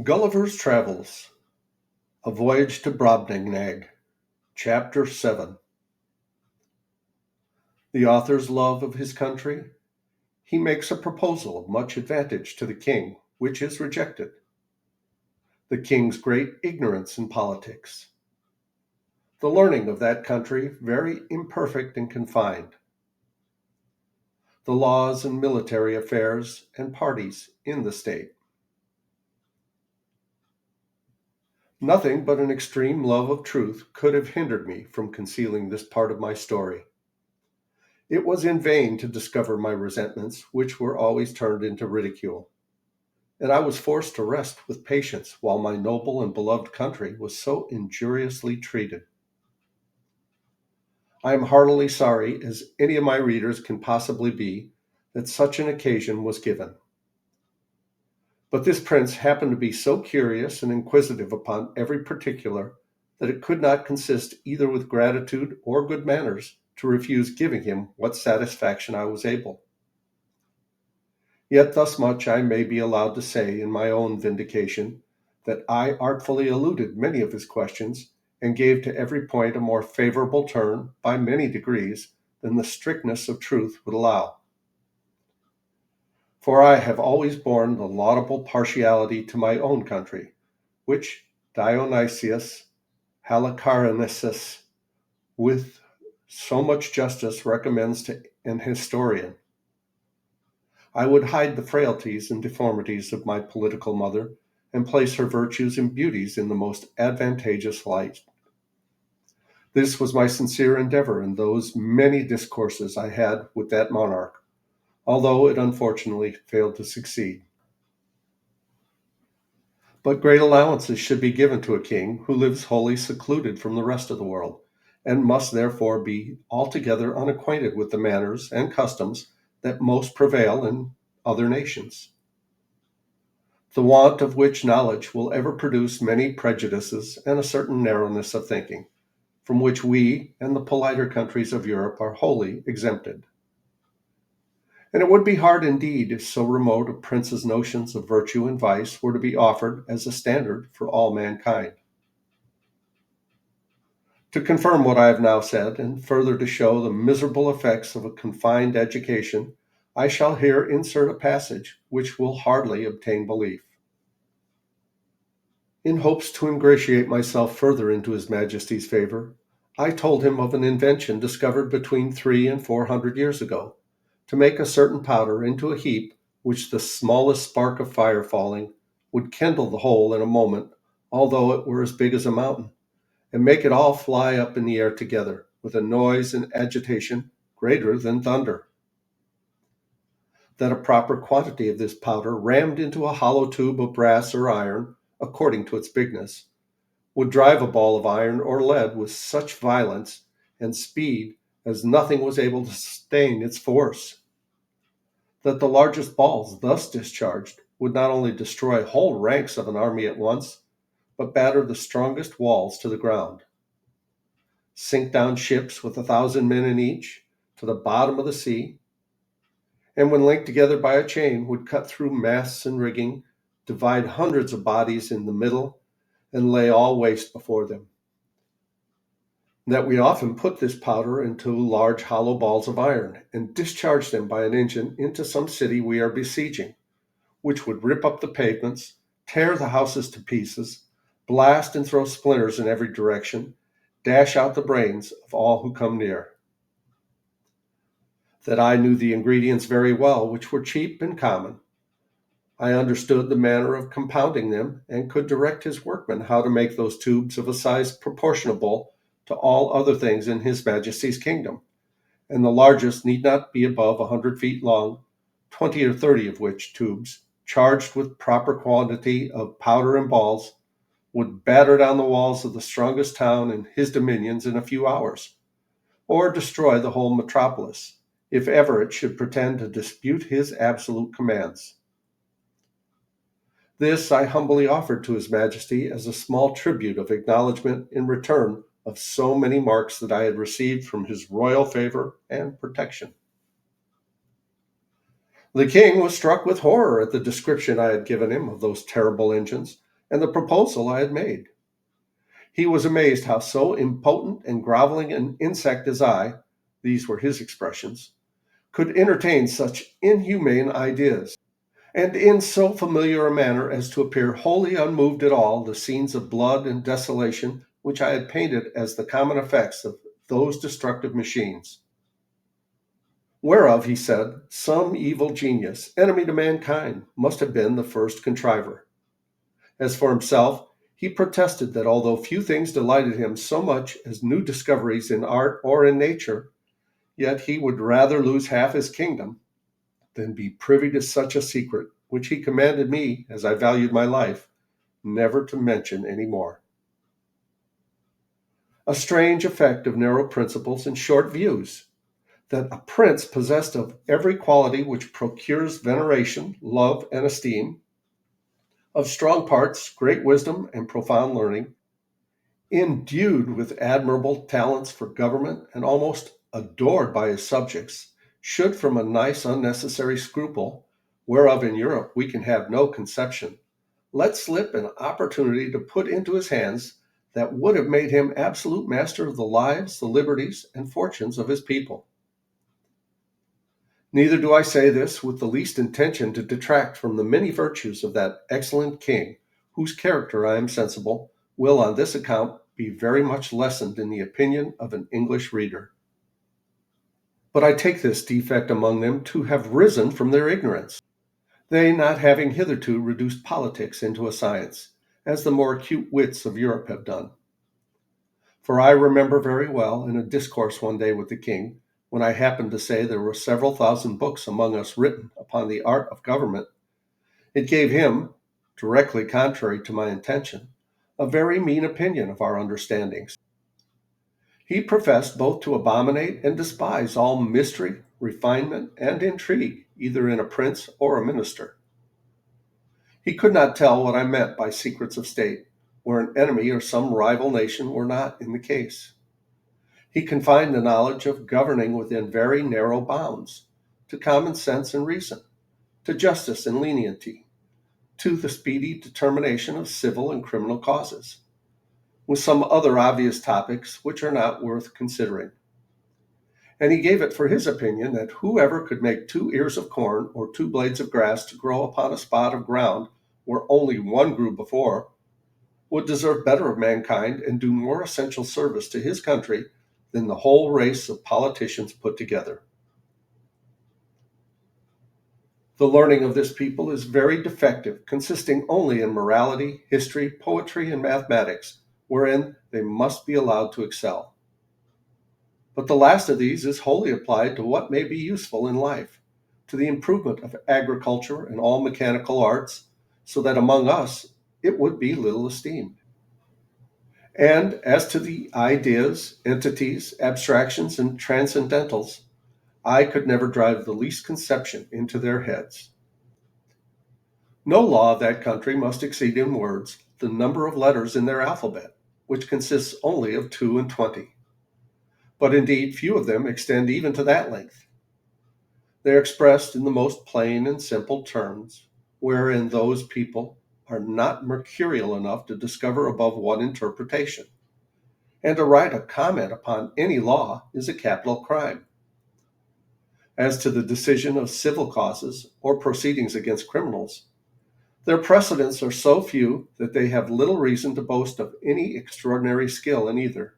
Gulliver's Travels, A Voyage to Brobdingnag, Chapter 7. The author's love of his country. He makes a proposal of much advantage to the king, which is rejected. The king's great ignorance in politics. The learning of that country very imperfect and confined. The laws and military affairs and parties in the state. Nothing but an extreme love of truth could have hindered me from concealing this part of my story. It was in vain to discover my resentments, which were always turned into ridicule, and I was forced to rest with patience while my noble and beloved country was so injuriously treated. I am heartily sorry, as any of my readers can possibly be, that such an occasion was given. But this prince happened to be so curious and inquisitive upon every particular that it could not consist either with gratitude or good manners to refuse giving him what satisfaction I was able. Yet thus much I may be allowed to say in my own vindication, that I artfully eluded many of his questions, and gave to every point a more favorable turn by many degrees than the strictness of truth would allow. For I have always borne the laudable partiality to my own country, which Dionysius Halicarnassus with so much justice recommends to an historian. I would hide the frailties and deformities of my political mother, and place her virtues and beauties in the most advantageous light. This was my sincere endeavor in those many discourses I had with that monarch, although it unfortunately failed to succeed. But great allowances should be given to a king who lives wholly secluded from the rest of the world, and must therefore be altogether unacquainted with the manners and customs that most prevail in other nations, the want of which knowledge will ever produce many prejudices and a certain narrowness of thinking, from which we and the politer countries of Europe are wholly exempted. And it would be hard indeed if so remote a prince's notions of virtue and vice were to be offered as a standard for all mankind. To confirm what I have now said, and further to show the miserable effects of a confined education, I shall here insert a passage which will hardly obtain belief. In hopes to ingratiate myself further into his Majesty's favor, I told him of an invention discovered between 300 and 400 years ago, to make a certain powder into a heap which the smallest spark of fire falling would kindle the whole in a moment, although it were as big as a mountain, and make it all fly up in the air together, with a noise and agitation greater than thunder. That a proper quantity of this powder rammed into a hollow tube of brass or iron, according to its bigness, would drive a ball of iron or lead with such violence and speed as nothing was able to sustain its force. That the largest balls thus discharged would not only destroy whole ranks of an army at once, but batter the strongest walls to the ground, sink down ships with 1,000 men in each to the bottom of the sea, and when linked together by a chain would cut through masts and rigging, divide hundreds of bodies in the middle, and lay all waste before them. That we often put this powder into large hollow balls of iron, and discharge them by an engine into some city we are besieging, which would rip up the pavements, tear the houses to pieces, blast and throw splinters in every direction, dash out the brains of all who come near. That I knew the ingredients very well, which were cheap and common. I understood the manner of compounding them, and could direct his workmen how to make those tubes of a size proportionable to all other things in his Majesty's kingdom, and the largest need not be above 100 feet long, 20 or 30 of which tubes, charged with proper quantity of powder and balls, would batter down the walls of the strongest town in his dominions in a few hours, or destroy the whole metropolis, if ever it should pretend to dispute his absolute commands. This I humbly offered to his Majesty as a small tribute of acknowledgment in return of so many marks that I had received from his royal favor and protection. The king was struck with horror at the description I had given him of those terrible engines, and the proposal I had made. He was amazed how so impotent and groveling an insect as I, these were his expressions, could entertain such inhumane ideas, and in so familiar a manner as to appear wholly unmoved at all the scenes of blood and desolation which I had painted as the common effects of those destructive machines. Whereof, he said, some evil genius, enemy to mankind, must have been the first contriver. As for himself, he protested that although few things delighted him so much as new discoveries in art or in nature, yet he would rather lose half his kingdom than be privy to such a secret, which he commanded me, as I valued my life, never to mention any more. A strange effect of narrow principles and short views, that a prince possessed of every quality which procures veneration, love, and esteem, of strong parts, great wisdom, and profound learning, endued with admirable talents for government, and almost adored by his subjects, should from a nice unnecessary scruple, whereof in Europe we can have no conception, let slip an opportunity to put into his hands that would have made him absolute master of the lives, the liberties, and fortunes of his people. Neither do I say this with the least intention to detract from the many virtues of that excellent king, whose character, I am sensible, will on this account be very much lessened in the opinion of an English reader. But I take this defect among them to have risen from their ignorance, they not having hitherto reduced politics into a science, as the more acute wits of Europe have done. For I remember very well, in a discourse one day with the king, when I happened to say there were several thousand books among us written upon the art of government, it gave him, directly contrary to my intention, a very mean opinion of our understandings. He professed both to abominate and despise all mystery, refinement, and intrigue, either in a prince or a minister. He could not tell what I meant by secrets of state, where an enemy or some rival nation were not in the case. He confined the knowledge of governing within very narrow bounds, to common sense and reason, to justice and lenity, to the speedy determination of civil and criminal causes, with some other obvious topics which are not worth considering. And he gave it for his opinion that whoever could make 2 ears of corn or 2 blades of grass to grow upon a spot of ground where only one grew before, would deserve better of mankind and do more essential service to his country than the whole race of politicians put together. The learning of this people is very defective, consisting only in morality, history, poetry, and mathematics, wherein they must be allowed to excel. But the last of these is wholly applied to what may be useful in life, to the improvement of agriculture and all mechanical arts, so that among us it would be little esteemed. And as to the ideas, entities, abstractions, and transcendentals, I could never drive the least conception into their heads. No law of that country must exceed in words the number of letters in their alphabet, which consists only of 22. But indeed few of them extend even to that length. They are expressed in the most plain and simple terms, wherein those people are not mercurial enough to discover above one interpretation. And to write a comment upon any law is a capital crime. As to the decision of civil causes or proceedings against criminals, their precedents are so few that they have little reason to boast of any extraordinary skill in either.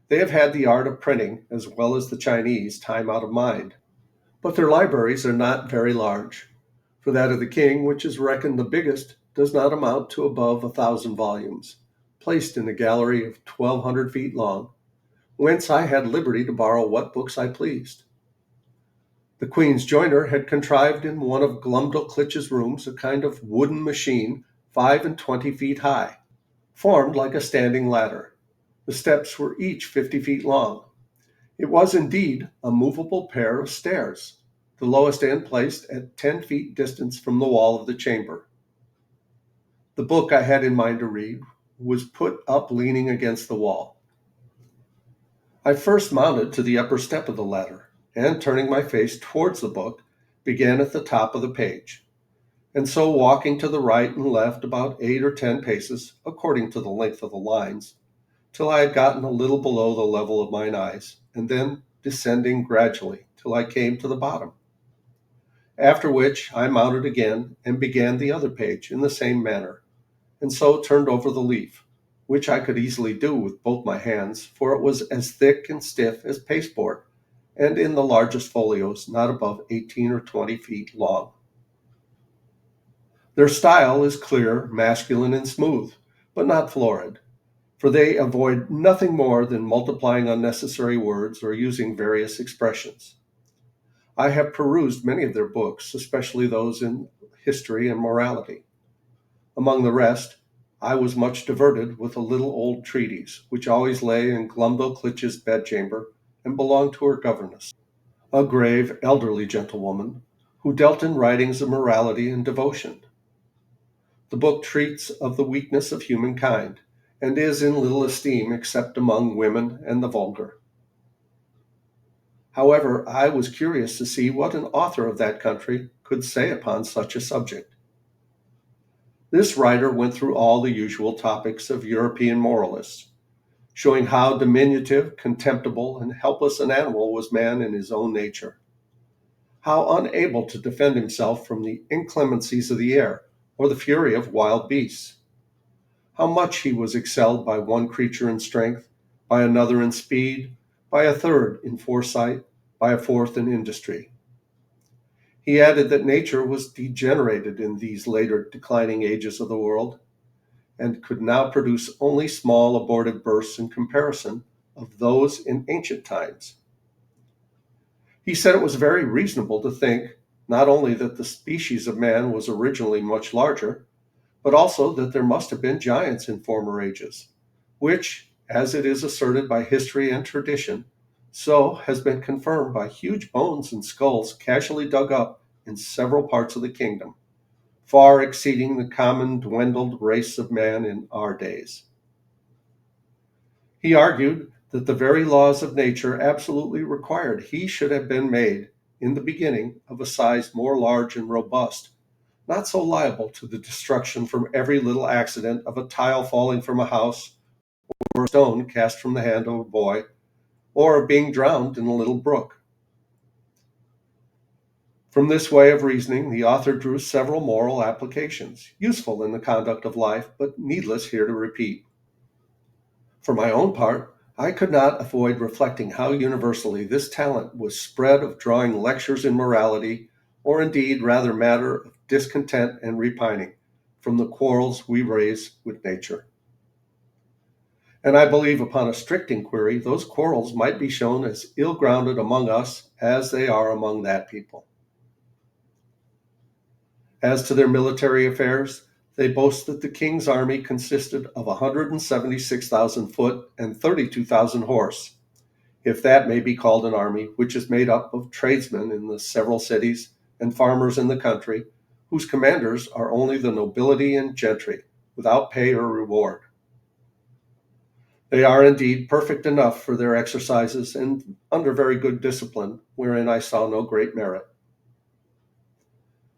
They have had the art of printing, as well as the Chinese, time out of mind, but their libraries are not very large, for that of the king, which is reckoned the biggest, does not amount to above 1,000 volumes, placed in a gallery of 1,200 feet long, whence I had liberty to borrow what books I pleased. The Queen's joiner had contrived in one of Glumdalclitch's rooms a kind of wooden machine 25 feet high, formed like a standing ladder. The steps were each 50 feet long. It was indeed a movable pair of stairs, the lowest end placed at 10 feet distance from the wall of the chamber. The book I had in mind to read was put up leaning against the wall. I first mounted to the upper step of the ladder, and turning my face towards the book, began at the top of the page. and so walking to the right and left about 8 or 10 paces, according to the length of the lines, till I had gotten a little below the level of mine eyes, and then descending gradually till I came to the bottom. After which I mounted again and began the other page in the same manner, and so turned over the leaf, which I could easily do with both my hands, for it was as thick and stiff as pasteboard, and in the largest folios not above 18 or 20 feet long. Their style is clear, masculine, and smooth, but not florid, for they avoid nothing more than multiplying unnecessary words or using various expressions. I have perused many of their books, especially those in history and morality. Among the rest, I was much diverted with a little old treatise, which always lay in Glumdalclitch's bedchamber and belonged to her governess, a grave, elderly gentlewoman, who dealt in writings of morality and devotion. The book treats of the weakness of humankind, and is in little esteem except among women and the vulgar. However, I was curious to see what an author of that country could say upon such a subject. This writer went through all the usual topics of European moralists, showing how diminutive, contemptible, and helpless an animal was man in his own nature, how unable to defend himself from the inclemencies of the air or the fury of wild beasts, how much he was excelled by one creature in strength, by another in speed, by a third in foresight, by a fourth in industry. He added that nature was degenerated in these later declining ages of the world, and could now produce only small abortive bursts in comparison of those in ancient times. He said it was very reasonable to think not only that the species of man was originally much larger, but also that there must have been giants in former ages, which, as it is asserted by history and tradition, so has been confirmed by huge bones and skulls casually dug up in several parts of the kingdom, far exceeding the common dwindled race of man in our days. He argued that the very laws of nature absolutely required he should have been made, in the beginning, of a size more large and robust, not so liable to the destruction from every little accident of a tile falling from a house, or a stone cast from the hand of a boy, or of being drowned in a little brook. From this way of reasoning, the author drew several moral applications, useful in the conduct of life, but needless here to repeat. For my own part, I could not avoid reflecting how universally this talent was spread of drawing lectures in morality, or indeed rather matter of discontent and repining, from the quarrels we raise with nature. And I believe upon a strict inquiry, those quarrels might be shown as ill grounded among us as they are among that people. As to their military affairs, they boast that the king's army consisted of 176,000 foot and 32,000 horse, if that may be called an army, which is made up of tradesmen in the several cities and farmers in the country, whose commanders are only the nobility and gentry, without pay or reward. They are indeed perfect enough for their exercises and under very good discipline, wherein I saw no great merit.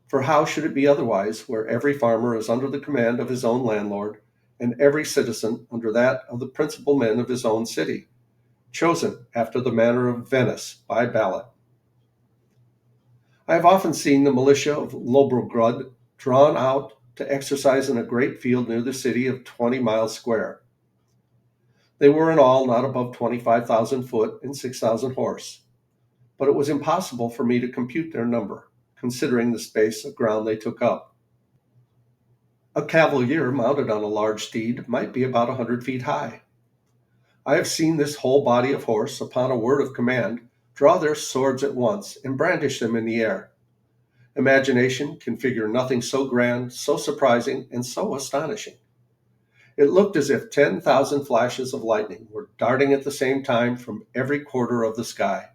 For how should it be otherwise, where every farmer is under the command of his own landlord, and every citizen under that of the principal men of his own city, chosen after the manner of Venice by ballot? I have often seen the militia of Lobogrud drawn out to exercise in a great field near the city of 20 miles square. They were in all not above 25,000 foot and 6,000 horse, but it was impossible for me to compute their number, considering the space of ground they took up. A cavalier mounted on a large steed might be about 100 feet high. I have seen this whole body of horse, upon a word of command, draw their swords at once and brandish them in the air. Imagination can figure nothing so grand, so surprising, and so astonishing. It looked as if 10,000 flashes of lightning were darting at the same time from every quarter of the sky.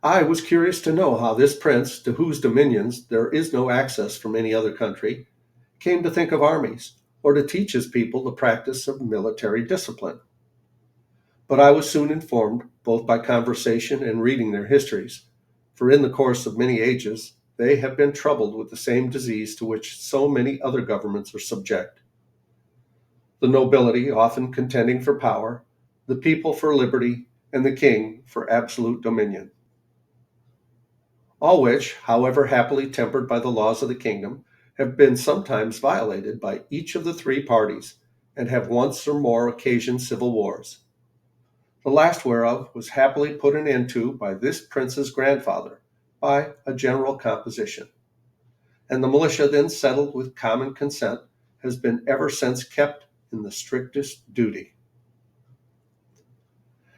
I was curious to know how this prince, to whose dominions there is no access from any other country, came to think of armies, or to teach his people the practice of military discipline. But I was soon informed, both by conversation and reading their histories, for in the course of many ages they have been troubled with the same disease to which so many other governments are subject. The nobility often contending for power, the people for liberty, and the king for absolute dominion. All which, however happily tempered by the laws of the kingdom, have been sometimes violated by each of the three parties, and have once or more occasioned civil wars. The last whereof was happily put an end to by this prince's grandfather, by a general composition. And the militia then settled with common consent has been ever since kept in the strictest duty.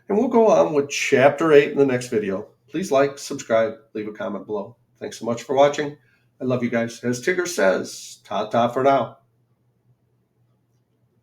And we'll go on with Chapter 8 in the next video. Please like, subscribe, leave a comment below. Thanks so much for watching. I love you guys. As Tigger says, ta-ta for now.